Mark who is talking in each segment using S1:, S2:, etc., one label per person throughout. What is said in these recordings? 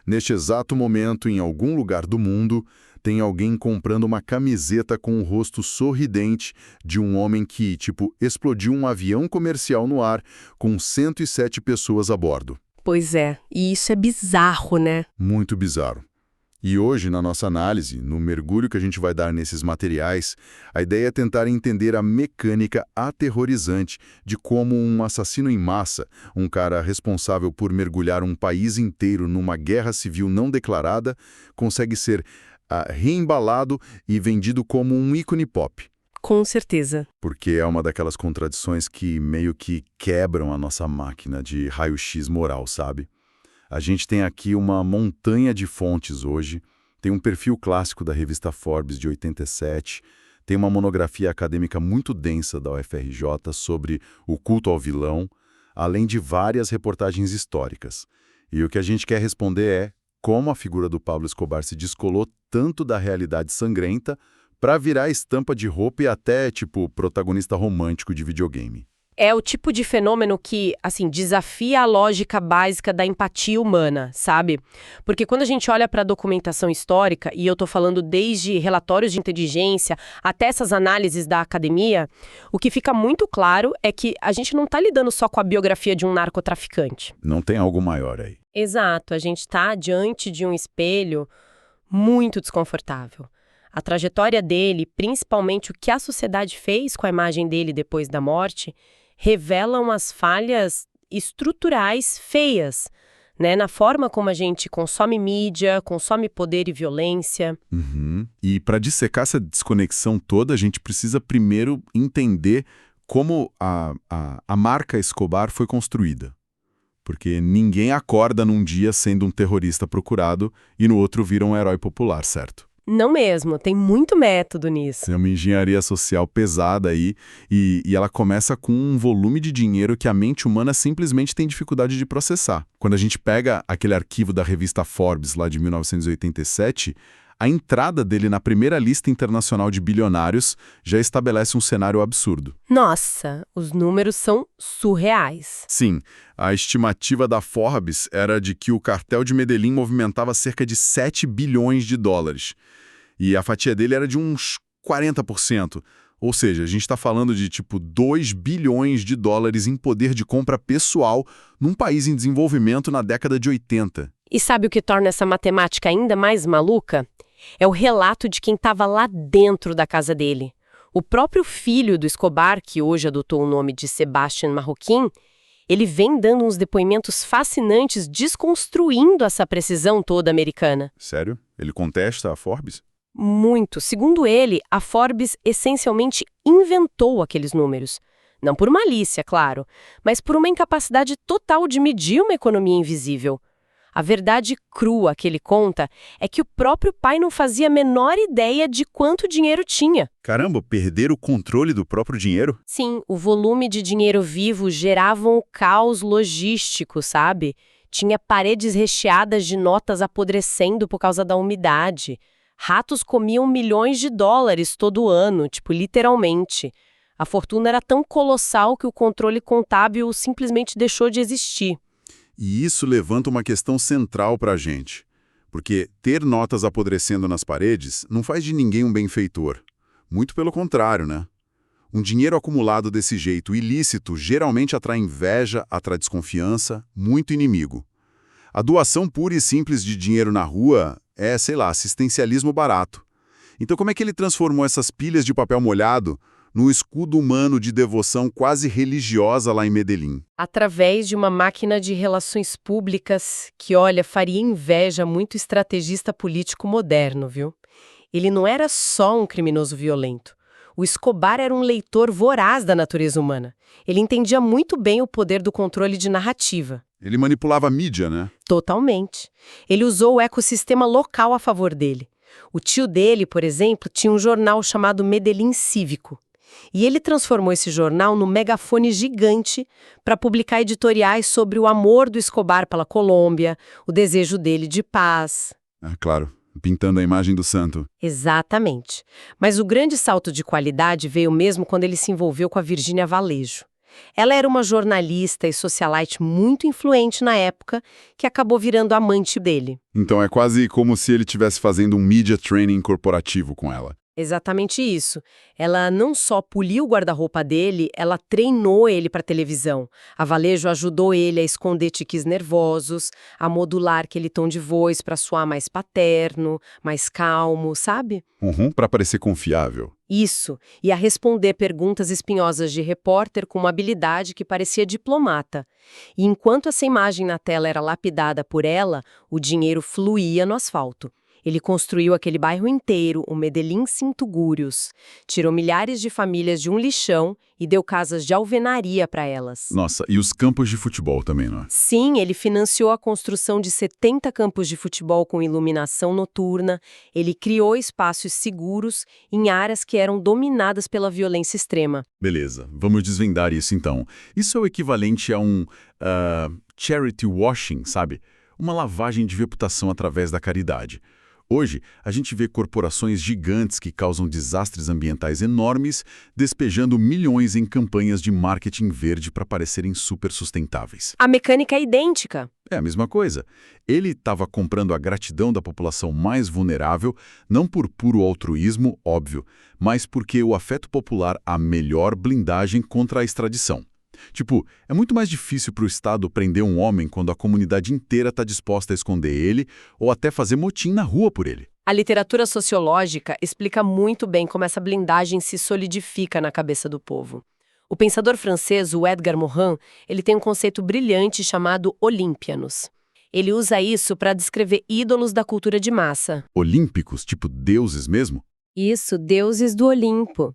S1: Neste exato momento, em algum lugar do mundo, tem alguém comprando uma camiseta com o rosto sorridente de um homem que, explodiu um avião comercial no ar com 107 pessoas a bordo.
S2: Pois é, e isso é bizarro, né?
S1: Muito bizarro. E hoje, na nossa análise, no mergulho que a gente vai dar nesses materiais, a ideia é tentar entender a mecânica aterrorizante de como um assassino em massa, um cara responsável por mergulhar um país inteiro numa guerra civil não declarada, consegue ser reembalado e vendido como um ícone pop.
S2: Com certeza.
S1: Porque é uma daquelas contradições que meio que quebram a nossa máquina de raio-x moral, sabe? A gente tem aqui uma montanha de fontes hoje, tem um perfil clássico da revista Forbes de 87, tem uma monografia acadêmica muito densa da UFRJ sobre o culto ao vilão, além de várias reportagens históricas. E o que a gente quer responder é como a figura do Pablo Escobar se descolou tanto da realidade sangrenta para virar estampa de roupa e até, protagonista romântico de videogame.
S2: É o tipo de fenômeno que, desafia a lógica básica da empatia humana, sabe? Porque quando a gente olha para a documentação histórica, e eu tô falando desde relatórios de inteligência até essas análises da academia, o que fica muito claro é que a gente não tá lidando só com a biografia de um narcotraficante.
S1: Não tem algo maior aí.
S2: Exato, a gente tá diante de um espelho muito desconfortável. A trajetória dele, principalmente o que a sociedade fez com a imagem dele depois da morte, revelam as falhas estruturais feias, né? Na forma como a gente consome mídia, consome poder e violência.
S1: E para dissecar essa desconexão toda, a gente precisa primeiro entender como a marca Escobar foi construída. Porque ninguém acorda num dia sendo um terrorista procurado e no outro vira um herói popular, certo?
S2: Não mesmo, tem muito método nisso.
S1: É uma engenharia social pesada aí e ela começa com um volume de dinheiro que a mente humana simplesmente tem dificuldade de processar. Quando a gente pega aquele arquivo da revista Forbes lá de 1987, a entrada dele na primeira lista internacional de bilionários já estabelece um cenário absurdo.
S2: Nossa, os números são surreais.
S1: Sim, a estimativa da Forbes era de que o cartel de Medellín movimentava cerca de 7 bilhões de dólares. E a fatia dele era de uns 40%. Ou seja, a gente está falando de 2 bilhões de dólares em poder de compra pessoal num país em desenvolvimento na década de 80.
S2: E sabe o que torna essa matemática ainda mais maluca? É o relato de quem estava lá dentro da casa dele. O próprio filho do Escobar, que hoje adotou o nome de Sebastián Marroquín, ele vem dando uns depoimentos fascinantes desconstruindo essa precisão toda americana.
S1: Sério? Ele contesta a Forbes?
S2: Muito. Segundo ele, a Forbes essencialmente inventou aqueles números. Não por malícia, claro, mas por uma incapacidade total de medir uma economia invisível. A verdade crua que ele conta é que o próprio pai não fazia a menor ideia de quanto dinheiro tinha.
S1: Caramba, perder o controle do próprio dinheiro?
S2: Sim, o volume de dinheiro vivo gerava um caos logístico, sabe? Tinha paredes recheadas de notas apodrecendo por causa da umidade. Ratos comiam milhões de dólares todo ano, literalmente. A fortuna era tão colossal que o controle contábil simplesmente deixou de existir.
S1: E isso levanta uma questão central para a gente. Porque ter notas apodrecendo nas paredes não faz de ninguém um benfeitor. Muito pelo contrário, né? Um dinheiro acumulado desse jeito ilícito geralmente atrai inveja, atrai desconfiança, muito inimigo. A doação pura e simples de dinheiro na rua é, assistencialismo barato. Então como é que ele transformou essas pilhas de papel molhado num escudo humano de devoção quase religiosa lá em Medellín?
S2: Através de uma máquina de relações públicas que, faria inveja a muito estrategista político moderno, viu? Ele não era só um criminoso violento. O Escobar era um leitor voraz da natureza humana. Ele entendia muito bem o poder do controle de narrativa.
S1: Ele manipulava a mídia, né?
S2: Totalmente. Ele usou o ecossistema local a favor dele. O tio dele, por exemplo, tinha um jornal chamado Medellín Cívico. E ele transformou esse jornal num megafone gigante para publicar editoriais sobre o amor do Escobar pela Colômbia, o desejo dele de paz.
S1: Ah, claro, pintando a imagem do santo.
S2: Exatamente. Mas o grande salto de qualidade veio mesmo quando ele se envolveu com a Virgínia Valejo. Ela era uma jornalista e socialite muito influente na época, que acabou virando amante dele.
S1: Então é quase como se ele estivesse fazendo um media training corporativo com ela.
S2: Exatamente isso. Ela não só poliu o guarda-roupa dele, ela treinou ele para televisão. A Valejo ajudou ele a esconder tiques nervosos, a modular aquele tom de voz para soar mais paterno, mais calmo, sabe?
S1: Para parecer confiável.
S2: Isso, e a responder perguntas espinhosas de repórter com uma habilidade que parecia diplomata. E enquanto essa imagem na tela era lapidada por ela, o dinheiro fluía no asfalto. Ele construiu aquele bairro inteiro, o Medellín Sin Tugurios, tirou milhares de famílias de um lixão e deu casas de alvenaria para elas.
S1: Nossa, e os campos de futebol também, não é?
S2: Sim, ele financiou a construção de 70 campos de futebol com iluminação noturna, ele criou espaços seguros em áreas que eram dominadas pela violência extrema.
S1: Beleza, vamos desvendar isso então. Isso é o equivalente a um charity washing, sabe? Uma lavagem de reputação através da caridade. Hoje, a gente vê corporações gigantes que causam desastres ambientais enormes, despejando milhões em campanhas de marketing verde para parecerem super sustentáveis.
S2: A mecânica é idêntica.
S1: É a mesma coisa. Ele estava comprando a gratidão da população mais vulnerável, não por puro altruísmo, óbvio, mas porque o afeto popular é a melhor blindagem contra a extradição. Tipo, é muito mais difícil para o Estado prender um homem quando a comunidade inteira está disposta a esconder ele ou até fazer motim na rua por ele.
S2: A literatura sociológica explica muito bem como essa blindagem se solidifica na cabeça do povo. O pensador francês, o Edgar Morin, ele tem um conceito brilhante chamado olímpianos. Ele usa isso para descrever ídolos da cultura de massa.
S1: Olímpicos, tipo deuses mesmo?
S2: Isso, deuses do Olimpo.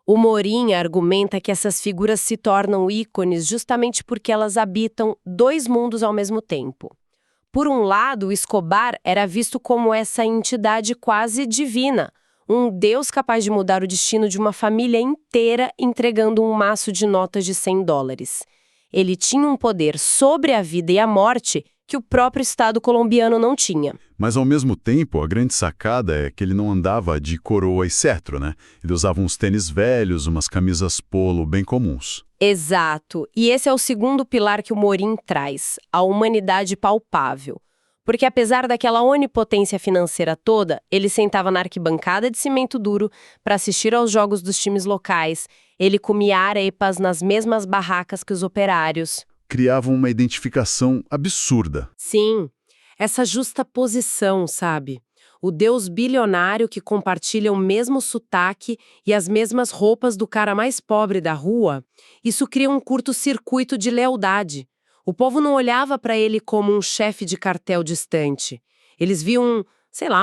S2: O Morin argumenta que essas figuras se tornam ícones justamente porque elas habitam dois mundos ao mesmo tempo. Por um lado, o Escobar era visto como essa entidade quase divina, um deus capaz de mudar o destino de uma família inteira entregando um maço de notas de $100. Ele tinha um poder sobre a vida e a morte que o próprio Estado colombiano não tinha.
S1: Mas, ao mesmo tempo, a grande sacada é que ele não andava de coroa e cetro, né? Ele usava uns tênis velhos, umas camisas polo bem comuns.
S2: Exato. E esse é o segundo pilar que o Morin traz, a humanidade palpável. Porque apesar daquela onipotência financeira toda, ele sentava na arquibancada de cimento duro para assistir aos jogos dos times locais, ele comia arepas nas mesmas barracas que os operários.
S1: Criavam uma identificação absurda.
S2: Sim, essa justaposição, sabe? O deus bilionário que compartilha o mesmo sotaque e as mesmas roupas do cara mais pobre da rua, isso cria um curto-circuito de lealdade. O povo não olhava para ele como um chefe de cartel distante. Eles viam,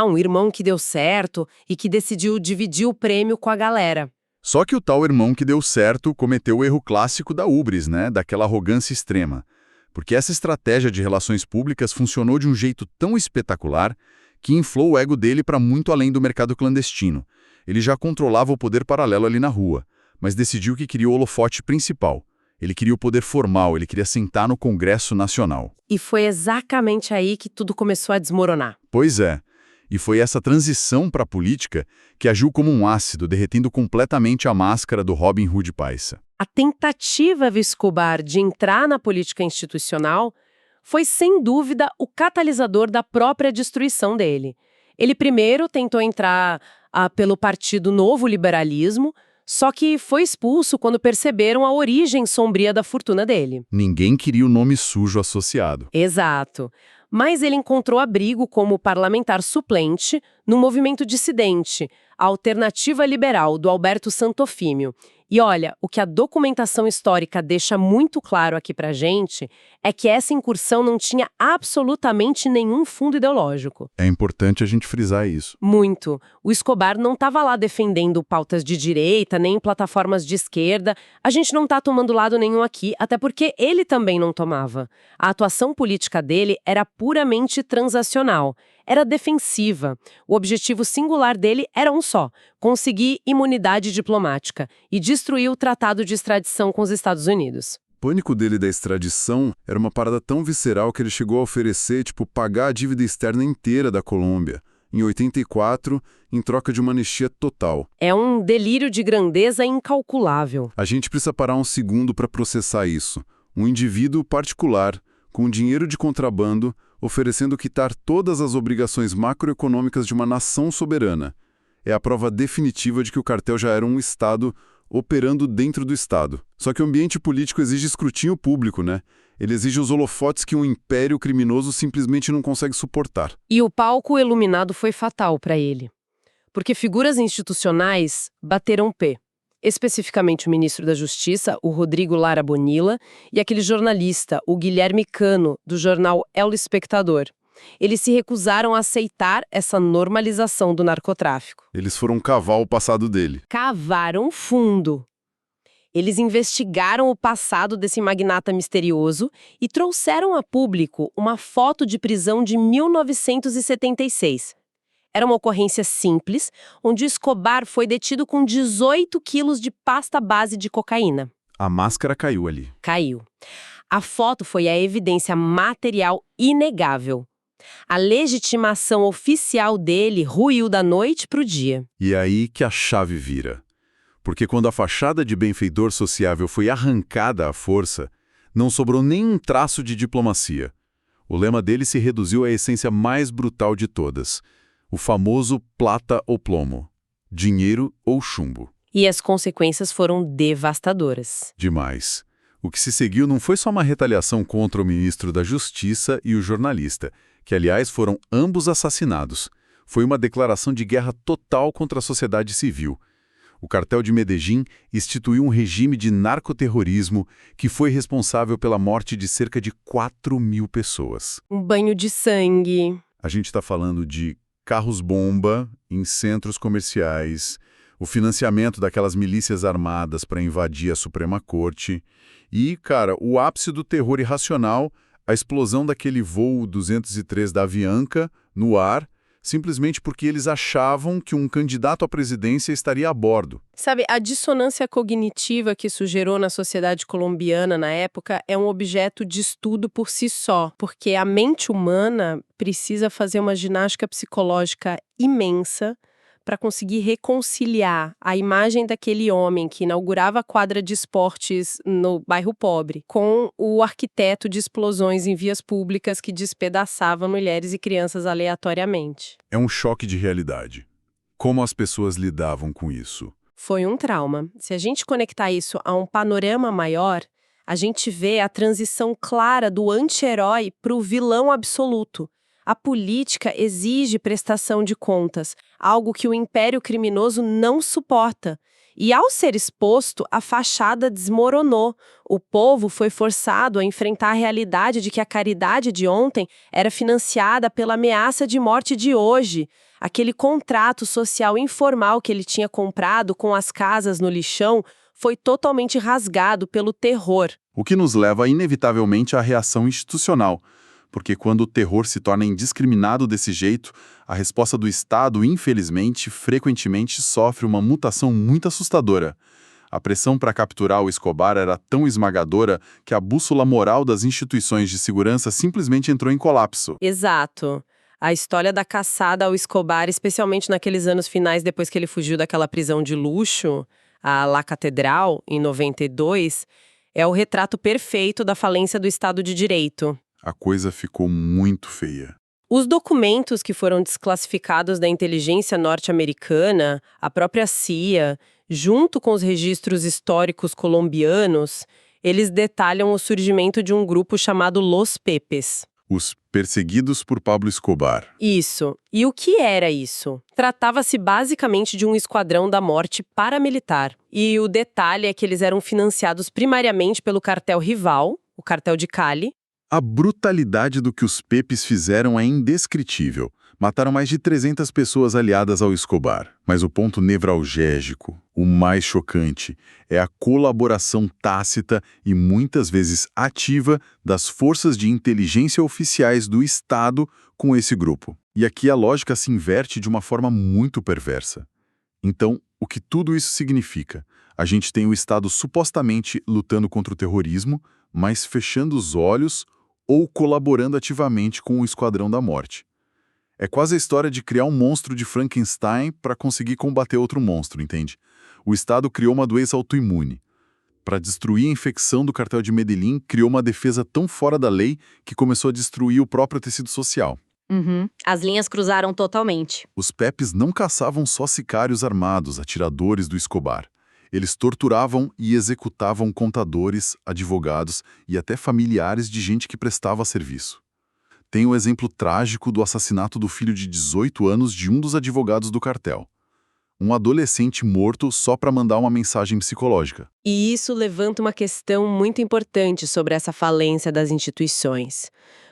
S2: um irmão que deu certo e que decidiu dividir o prêmio com a galera.
S1: Só que o tal irmão que deu certo cometeu o erro clássico da hubris, né? Daquela arrogância extrema. Porque essa estratégia de relações públicas funcionou de um jeito tão espetacular que inflou o ego dele para muito além do mercado clandestino. Ele já controlava o poder paralelo ali na rua, mas decidiu que queria o holofote principal. Ele queria o poder formal, ele queria sentar no Congresso Nacional.
S2: E foi exatamente aí que tudo começou a desmoronar.
S1: Pois é. E foi essa transição para a política que agiu como um ácido, derretendo completamente a máscara do Robin Hood Paisa.
S2: A tentativa de Escobar de entrar na política institucional foi, sem dúvida, o catalisador da própria destruição dele. Ele primeiro tentou entrar pelo Partido Novo Liberalismo, só que foi expulso quando perceberam a origem sombria da fortuna dele.
S1: Ninguém queria o nome sujo associado.
S2: Exato. Mas ele encontrou abrigo como parlamentar suplente no movimento dissidente, a Alternativa Liberal, do Alberto Santofimio. E olha, o que a documentação histórica deixa muito claro aqui pra gente é que essa incursão não tinha absolutamente nenhum fundo ideológico.
S1: É importante a gente frisar isso.
S2: Muito. O Escobar não estava lá defendendo pautas de direita, nem plataformas de esquerda. A gente não tá tomando lado nenhum aqui, até porque ele também não tomava. A atuação política dele era puramente transacional. Era defensiva. O objetivo singular dele era um só: conseguir imunidade diplomática e destruir o tratado de extradição com os Estados Unidos.
S1: O pânico dele da extradição era uma parada tão visceral que ele chegou a oferecer, pagar a dívida externa inteira da Colômbia. em 84, em troca de uma anistia total.
S2: É um delírio de grandeza incalculável.
S1: A gente precisa parar um segundo para processar isso. Um indivíduo particular, com dinheiro de contrabando, oferecendo quitar todas as obrigações macroeconômicas de uma nação soberana. É a prova definitiva de que o cartel já era um Estado operando dentro do Estado. Só que o ambiente político exige escrutínio público, né? Ele exige os holofotes que um império criminoso simplesmente não consegue suportar.
S2: E o palco iluminado foi fatal para ele. Porque figuras institucionais bateram pé. Especificamente o ministro da Justiça, o Rodrigo Lara Bonilla, e aquele jornalista, o Guilherme Cano, do jornal El Espectador. Eles se recusaram a aceitar essa normalização do narcotráfico.
S1: Eles foram cavar o passado dele.
S2: Cavaram fundo. Eles investigaram o passado desse magnata misterioso e trouxeram a público uma foto de prisão de 1976. Era uma ocorrência simples, onde Escobar foi detido com 18 quilos de pasta base de cocaína.
S1: A máscara caiu ali.
S2: Caiu. A foto foi a evidência material inegável. A legitimação oficial dele ruiu da noite para o dia.
S1: E é aí que a chave vira. Porque quando a fachada de benfeitor sociável foi arrancada à força, não sobrou nem um traço de diplomacia. O lema dele se reduziu à essência mais brutal de todas. O famoso plata ou plomo. Dinheiro ou chumbo.
S2: E as consequências foram devastadoras.
S1: Demais. O que se seguiu não foi só uma retaliação contra o ministro da Justiça e o jornalista, que, aliás, foram ambos assassinados. Foi uma declaração de guerra total contra a sociedade civil. O cartel de Medellín instituiu um regime de narcoterrorismo que foi responsável pela morte de cerca de 4.000 pessoas.
S2: Um banho de sangue.
S1: A gente está falando de carros-bomba em centros comerciais, o financiamento daquelas milícias armadas para invadir a Suprema Corte e, cara, o ápice do terror irracional, a explosão daquele voo 203 da Avianca no ar, simplesmente porque eles achavam que um candidato à presidência estaria a bordo.
S2: Sabe, a dissonância cognitiva que isso gerou na sociedade colombiana na época é um objeto de estudo por si só, porque a mente humana precisa fazer uma ginástica psicológica imensa para conseguir reconciliar a imagem daquele homem que inaugurava a quadra de esportes no bairro pobre com o arquiteto de explosões em vias públicas que despedaçava mulheres e crianças aleatoriamente.
S1: É um choque de realidade. Como as pessoas lidavam com isso?
S2: Foi um trauma. Se a gente conectar isso a um panorama maior, a gente vê a transição clara do anti-herói para o vilão absoluto. A política exige prestação de contas, algo que o império criminoso não suporta. E ao ser exposto, a fachada desmoronou. O povo foi forçado a enfrentar a realidade de que a caridade de ontem era financiada pela ameaça de morte de hoje. Aquele contrato social informal que ele tinha comprado com as casas no lixão foi totalmente rasgado pelo terror.
S1: O que nos leva inevitavelmente à reação institucional. Porque quando o terror se torna indiscriminado desse jeito, a resposta do Estado, infelizmente, frequentemente sofre uma mutação muito assustadora. A pressão para capturar o Escobar era tão esmagadora que a bússola moral das instituições de segurança simplesmente entrou em colapso.
S2: Exato. A história da caçada ao Escobar, especialmente naqueles anos finais depois que ele fugiu daquela prisão de luxo, a La Catedral, em 92, é o retrato perfeito da falência do Estado de Direito.
S1: A coisa ficou muito feia.
S2: Os documentos que foram desclassificados da inteligência norte-americana, a própria CIA, junto com os registros históricos colombianos, eles detalham o surgimento de um grupo chamado Los Pepes.
S1: Os perseguidos por Pablo Escobar.
S2: Isso. E o que era isso? Tratava-se basicamente de um esquadrão da morte paramilitar. E o detalhe é que eles eram financiados primariamente pelo cartel rival, o cartel de Cali.
S1: A brutalidade do que os Pepes fizeram é indescritível. Mataram mais de 300 pessoas aliadas ao Escobar. Mas o ponto nevralgésico, o mais chocante, é a colaboração tácita e muitas vezes ativa das forças de inteligência oficiais do Estado com esse grupo. E aqui a lógica se inverte de uma forma muito perversa. Então, o que tudo isso significa? A gente tem o Estado supostamente lutando contra o terrorismo, mas fechando os olhos ou colaborando ativamente com o Esquadrão da Morte. É quase a história de criar um monstro de Frankenstein para conseguir combater outro monstro, entende? O Estado criou uma doença autoimune. Para destruir a infecção do cartel de Medellín, criou uma defesa tão fora da lei que começou a destruir o próprio tecido social.
S3: Uhum. As linhas cruzaram totalmente.
S1: Os Pepes não caçavam só sicários armados, atiradores do Escobar. Eles torturavam e executavam contadores, advogados e até familiares de gente que prestava serviço. Tem o exemplo trágico do assassinato do filho de 18 anos de um dos advogados do cartel. Um adolescente morto só para mandar uma mensagem psicológica.
S2: E isso levanta uma questão muito importante sobre essa falência das instituições.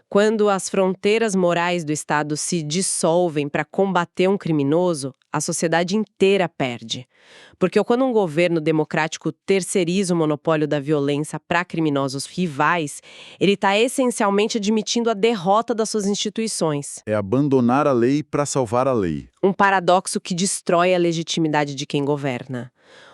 S2: Quando as fronteiras morais do Estado se dissolvem para combater um criminoso, a sociedade inteira perde. Porque quando um governo democrático terceiriza o monopólio da violência para criminosos rivais, ele está essencialmente admitindo a derrota das suas instituições.
S1: É abandonar a lei para salvar a lei.
S2: Um paradoxo que destrói a legitimidade de quem governa.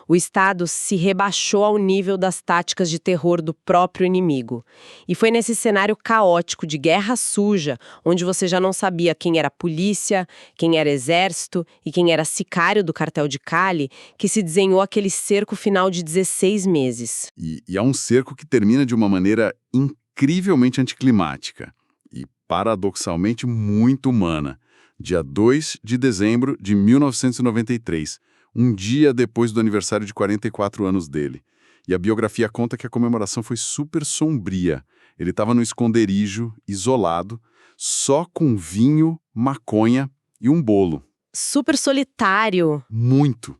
S2: O Estado se rebaixou ao nível das táticas de terror do próprio inimigo. E foi nesse cenário caótico de guerra suja, onde você já não sabia quem era polícia, quem era exército e quem era sicário do cartel de Cali, que se desenhou aquele cerco final de 16 meses.
S1: E é um cerco que termina de uma maneira incrivelmente anticlimática e, paradoxalmente, muito humana. Dia 2 de dezembro de 1993, um dia depois do aniversário de 44 anos dele. E a biografia conta que a comemoração foi super sombria. Ele estava no esconderijo, isolado, só com vinho, maconha e um bolo.
S2: Super solitário.
S1: Muito.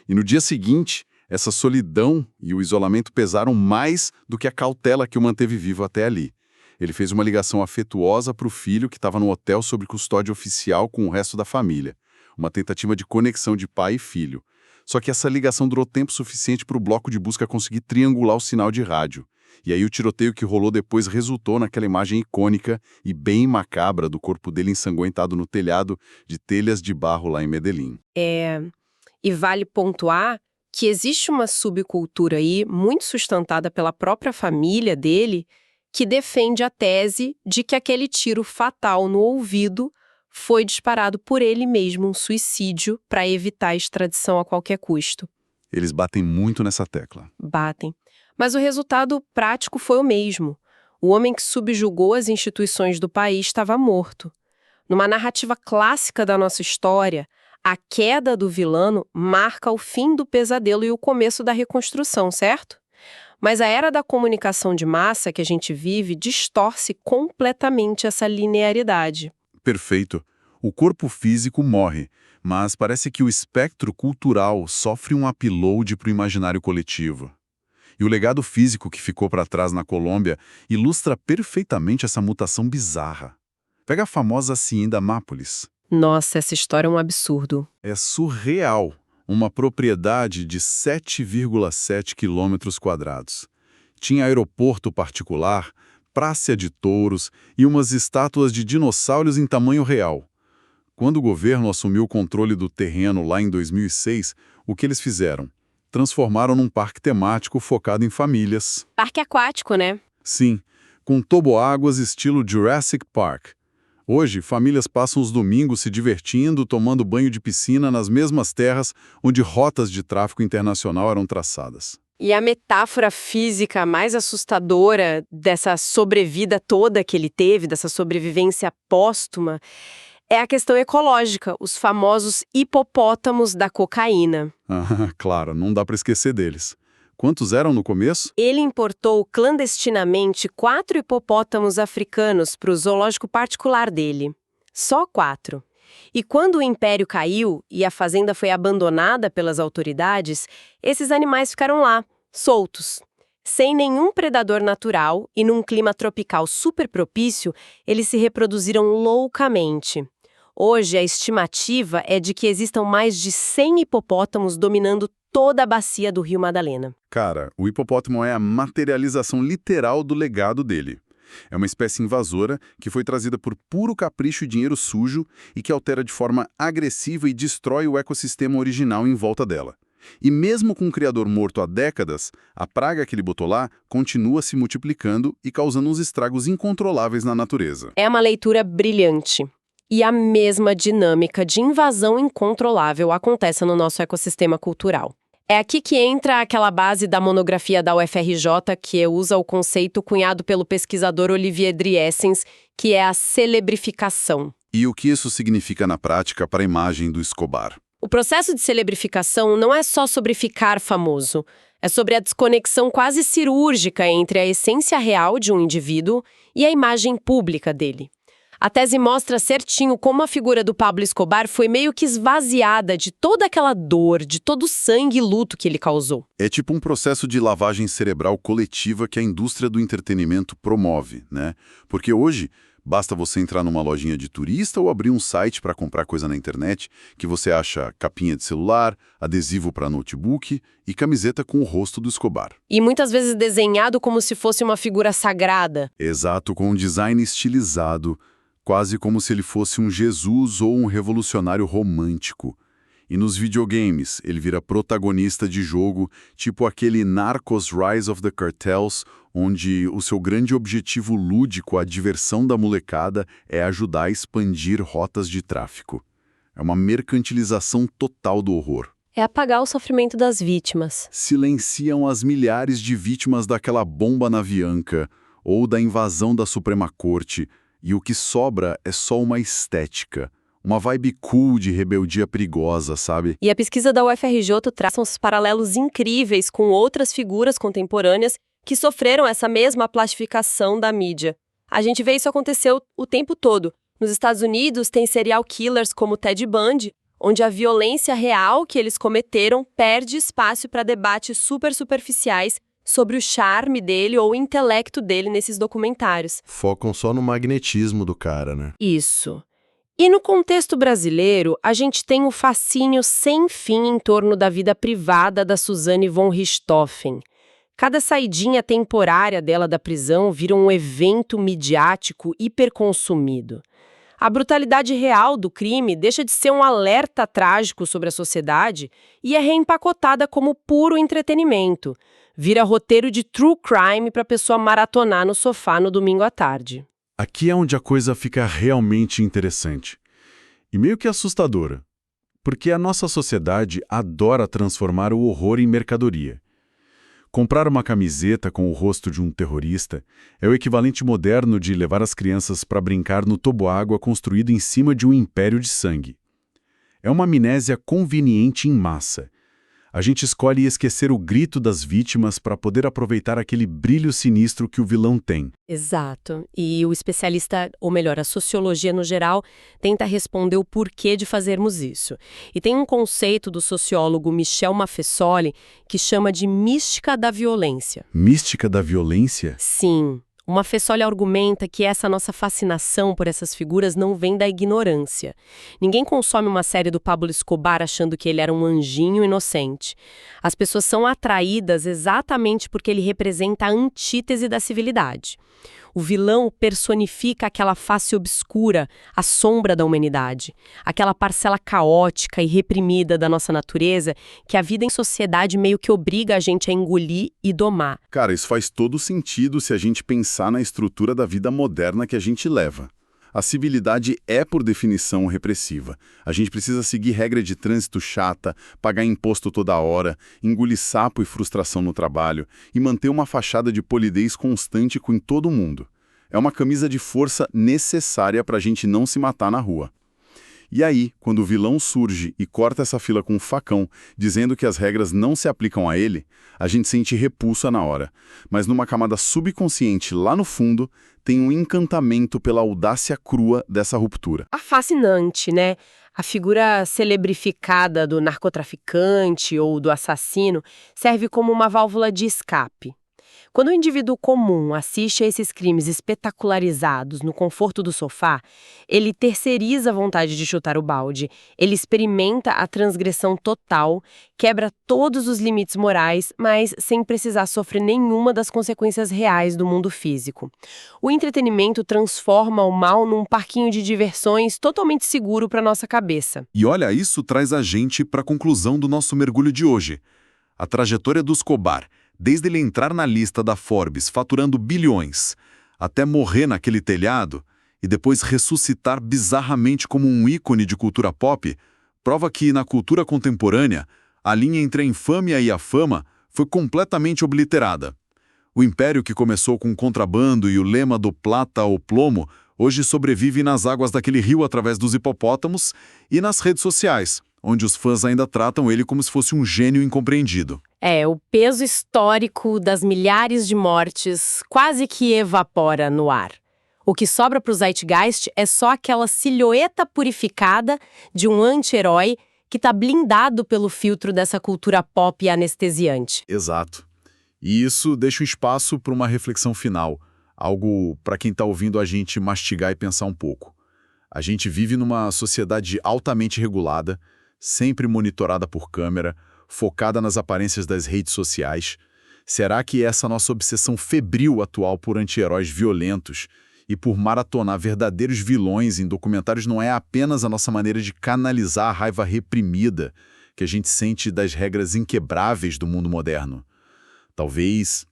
S1: E no dia seguinte, essa solidão e o isolamento pesaram mais do que a cautela que o manteve vivo até ali. Ele fez uma ligação afetuosa para o filho que estava no hotel sob custódia oficial com o resto da família. Uma tentativa de conexão de pai e filho. Só que essa ligação durou tempo suficiente para o bloco de busca conseguir triangular o sinal de rádio. E aí o tiroteio que rolou depois resultou naquela imagem icônica e bem macabra do corpo dele ensanguentado no telhado de telhas de barro lá em Medellín.
S2: E vale pontuar que existe uma subcultura aí, muito sustentada pela própria família dele, que defende a tese de que aquele tiro fatal no ouvido foi disparado por ele mesmo, um suicídio, para evitar a extradição a qualquer custo.
S1: Eles batem muito nessa tecla.
S2: Batem. Mas o resultado prático foi o mesmo. O homem que subjugou as instituições do país estava morto. Numa narrativa clássica da nossa história, a queda do vilano marca o fim do pesadelo e o começo da reconstrução, certo? Mas a era da comunicação de massa que a gente vive distorce completamente essa linearidade.
S1: Perfeito. O corpo físico morre, mas parece que o espectro cultural sofre um upload para o imaginário coletivo. E o legado físico que ficou para trás na Colômbia ilustra perfeitamente essa mutação bizarra. Pega a famosa Hacienda Mápolis.
S2: Nossa, essa história é um absurdo.
S1: É surreal. Uma propriedade de 7,7 quilômetros quadrados. Tinha aeroporto particular, praça de touros e umas estátuas de dinossauros em tamanho real. Quando o governo assumiu o controle do terreno lá em 2006, o que eles fizeram? Transformaram num parque temático focado em famílias.
S2: Parque aquático, né?
S1: Sim, com toboáguas estilo Jurassic Park. Hoje, famílias passam os domingos se divertindo, tomando banho de piscina nas mesmas terras onde rotas de tráfico internacional eram traçadas.
S2: E a metáfora física mais assustadora dessa sobrevida toda que ele teve, dessa sobrevivência póstuma, é a questão ecológica, os famosos hipopótamos da cocaína.
S1: Ah, claro, não dá para esquecer deles. Quantos eram no começo?
S2: Ele importou clandestinamente 4 hipopótamos africanos para o zoológico particular dele. Só 4. E quando o império caiu e a fazenda foi abandonada pelas autoridades, esses animais ficaram lá, soltos. Sem nenhum predador natural e num clima tropical super propício, eles se reproduziram loucamente. Hoje, a estimativa é de que existam mais de 100 hipopótamos dominando toda a bacia do Rio Madalena.
S1: Cara, o hipopótamo é a materialização literal do legado dele. É uma espécie invasora que foi trazida por puro capricho e dinheiro sujo e que altera de forma agressiva e destrói o ecossistema original em volta dela. E mesmo com o criador morto há décadas, a praga que ele botou lá continua se multiplicando e causando uns estragos incontroláveis na natureza.
S2: É uma leitura brilhante. E a mesma dinâmica de invasão incontrolável acontece no nosso ecossistema cultural. É aqui que entra aquela base da monografia da UFRJ que usa o conceito cunhado pelo pesquisador Olivier Driessens, que é a celebrificação.
S1: E o que isso significa na prática para a imagem do Escobar?
S2: O processo de celebrificação não é só sobre ficar famoso, é sobre a desconexão quase cirúrgica entre a essência real de um indivíduo e a imagem pública dele. A tese mostra certinho como a figura do Pablo Escobar foi meio que esvaziada de toda aquela dor, de todo o sangue e luto que ele causou.
S1: É tipo um processo de lavagem cerebral coletiva que a indústria do entretenimento promove, né? Porque hoje, basta você entrar numa lojinha de turista ou abrir um site para comprar coisa na internet que você acha capinha de celular, adesivo para notebook e camiseta com o rosto do Escobar.
S2: E muitas vezes desenhado como se fosse uma figura sagrada.
S1: Exato, com um design estilizado, quase como se ele fosse um Jesus ou um revolucionário romântico. E nos videogames, ele vira protagonista de jogo, tipo aquele Narcos Rise of the Cartels, onde o seu grande objetivo lúdico, a diversão da molecada, é ajudar a expandir rotas de tráfico. É uma mercantilização total do horror.
S2: É apagar o sofrimento das vítimas.
S1: Silenciam as milhares de vítimas daquela bomba na Avianca ou da invasão da Suprema Corte, e o que sobra é só uma estética, uma vibe cool de rebeldia perigosa, sabe?
S2: E a pesquisa da UFRJ traça uns paralelos incríveis com outras figuras contemporâneas que sofreram essa mesma plastificação da mídia. A gente vê isso acontecer o tempo todo. Nos Estados Unidos, tem serial killers como Ted Bundy, onde a violência real que eles cometeram perde espaço para debates super superficiais sobre o charme dele ou o intelecto dele nesses documentários.
S4: Focam só no magnetismo do cara, né?
S2: Isso. E no contexto brasileiro, a gente tem o fascínio sem fim em torno da vida privada da Suzane von Richthofen. Cada saidinha temporária dela da prisão vira um evento midiático hiperconsumido. A brutalidade real do crime deixa de ser um alerta trágico sobre a sociedade e é reempacotada como puro entretenimento. Vira roteiro de true crime para a pessoa maratonar no sofá no domingo à tarde.
S1: Aqui é onde a coisa fica realmente interessante. E meio que assustadora. Porque a nossa sociedade adora transformar o horror em mercadoria. Comprar uma camiseta com o rosto de um terrorista é o equivalente moderno de levar as crianças para brincar no toboágua construído em cima de um império de sangue. É uma amnésia conveniente em massa. A gente escolhe esquecer o grito das vítimas para poder aproveitar aquele brilho sinistro que o vilão tem.
S2: Exato. E o especialista, ou melhor, a sociologia no geral, tenta responder o porquê de fazermos isso. E tem um conceito do sociólogo Michel Maffesoli que chama de mística da violência.
S1: Mística da violência?
S2: Sim. O Maffesoli argumenta que essa nossa fascinação por essas figuras não vem da ignorância. Ninguém consome uma série do Pablo Escobar achando que ele era um anjinho inocente. As pessoas são atraídas exatamente porque ele representa a antítese da civilidade. O vilão personifica aquela face obscura, a sombra da humanidade, aquela parcela caótica e reprimida da nossa natureza que a vida em sociedade meio que obriga a gente a engolir e domar.
S1: Cara, isso faz todo sentido se a gente pensar na estrutura da vida moderna que a gente leva. A civilidade é, por definição, repressiva. A gente precisa seguir regra de trânsito chata, pagar imposto toda hora, engolir sapo e frustração no trabalho e manter uma fachada de polidez constante com todo mundo. É uma camisa de força necessária para a gente não se matar na rua. E aí, quando o vilão surge e corta essa fila com um facão, dizendo que as regras não se aplicam a ele, a gente sente repulsa na hora. Mas numa camada subconsciente lá no fundo, tem um encantamento pela audácia crua dessa ruptura.
S2: Fascinante, né? A figura celebrificada do narcotraficante ou do assassino serve como uma válvula de escape. Quando o indivíduo comum assiste a esses crimes espetacularizados no conforto do sofá, ele terceiriza a vontade de chutar o balde, ele experimenta a transgressão total, quebra todos os limites morais, mas sem precisar sofrer nenhuma das consequências reais do mundo físico. O entretenimento transforma o mal num parquinho de diversões totalmente seguro para nossa cabeça.
S1: E olha, isso traz a gente para a conclusão do nosso mergulho de hoje. A trajetória do Escobar, desde ele entrar na lista da Forbes faturando bilhões, até morrer naquele telhado, e depois ressuscitar bizarramente como um ícone de cultura pop, prova que, na cultura contemporânea, a linha entre a infâmia e a fama foi completamente obliterada. O império que começou com o contrabando e o lema do plata ou plomo, hoje sobrevive nas águas daquele rio através dos hipopótamos e nas redes sociais, onde os fãs ainda tratam ele como se fosse um gênio incompreendido.
S2: O peso histórico das milhares de mortes quase que evapora no ar. O que sobra para o Zeitgeist é só aquela silhueta purificada de um anti-herói que está blindado pelo filtro dessa cultura pop anestesiante.
S1: Exato. E isso deixa um espaço para uma reflexão final, algo para quem está ouvindo a gente mastigar e pensar um pouco. A gente vive numa sociedade altamente regulada, sempre monitorada por câmera, focada nas aparências das redes sociais. Será que essa nossa obsessão febril atual por anti-heróis violentos e por maratonar verdadeiros vilões em documentários não é apenas a nossa maneira de canalizar a raiva reprimida que a gente sente das regras inquebráveis do mundo moderno? Talvez,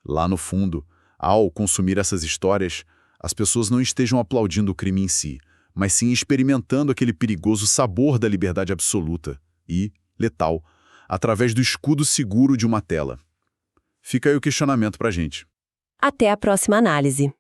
S1: lá no fundo, ao consumir essas histórias, as pessoas não estejam aplaudindo o crime em si, mas sim experimentando aquele perigoso sabor da liberdade absoluta e letal, através do escudo seguro de uma tela. Fica aí o questionamento pra gente.
S2: Até a próxima análise.